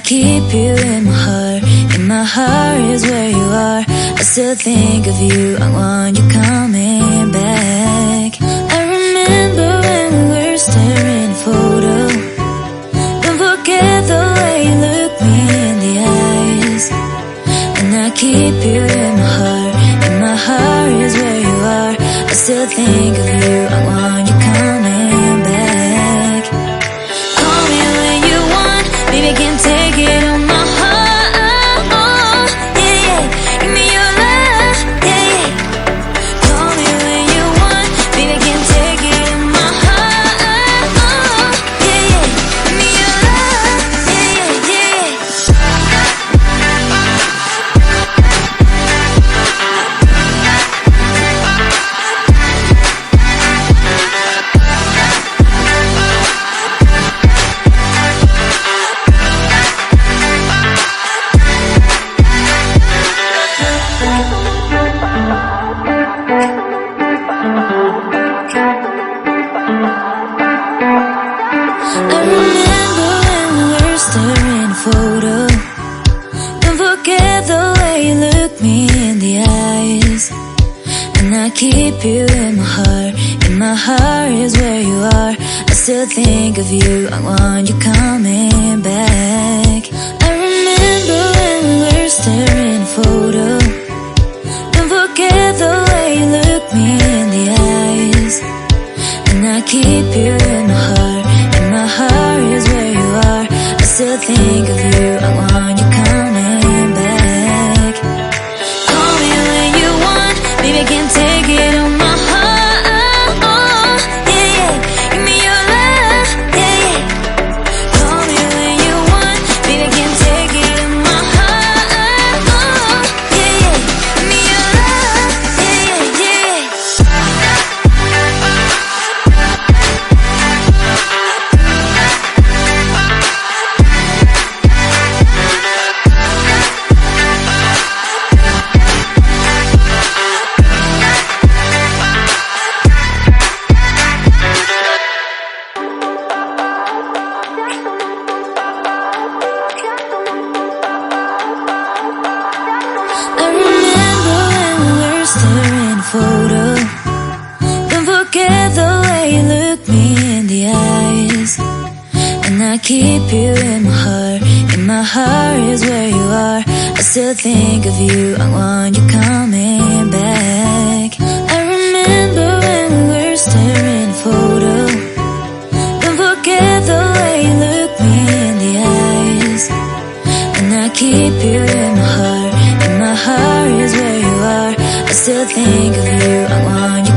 keep you in my heart. In my heart is where you are. I still think of you, I want you coming back. I remember when we were staring at a photo. Don't forget the way you look me in the eyes. And I keep you in my heart. In my heart is where you are. I still think of you, I want you coming back. Call me when you want, baby, I can't take it on my heart. Yeah, yeah, give me your love, yeah, yeah. Call me when you want, baby, I can't take it on my heart. Yeah, yeah, give me your love, yeah, yeah, I remember when we were staring at a photo. Don't forget the way you look me in the eyes. And I keep you in my heart. In my heart is where you are. I still think of you, I want you coming back. I remember when we were staring at a photo. Don't forget the way you look me in the eyes. And I keep you in my heart. In my heart is where you are. I still think of you, I want you coming back. Call me when you want, baby, I can't take it on my heart. Yeah, yeah, give me your love, yeah, yeah. Call me when you want, baby, I can't take it on my heart. Yeah, yeah, give me your love, yeah, yeah, I remember when we were staring at a photo. Don't forget the way you look me in the eyes. And I keep you in my heart. In my heart is where you are. I still think of you, I want you coming back. I remember when we were staring at a photo. Don't forget the way you look me in the eyes. And I keep you in my heart. In my heart is where you are. I still think of you, I want you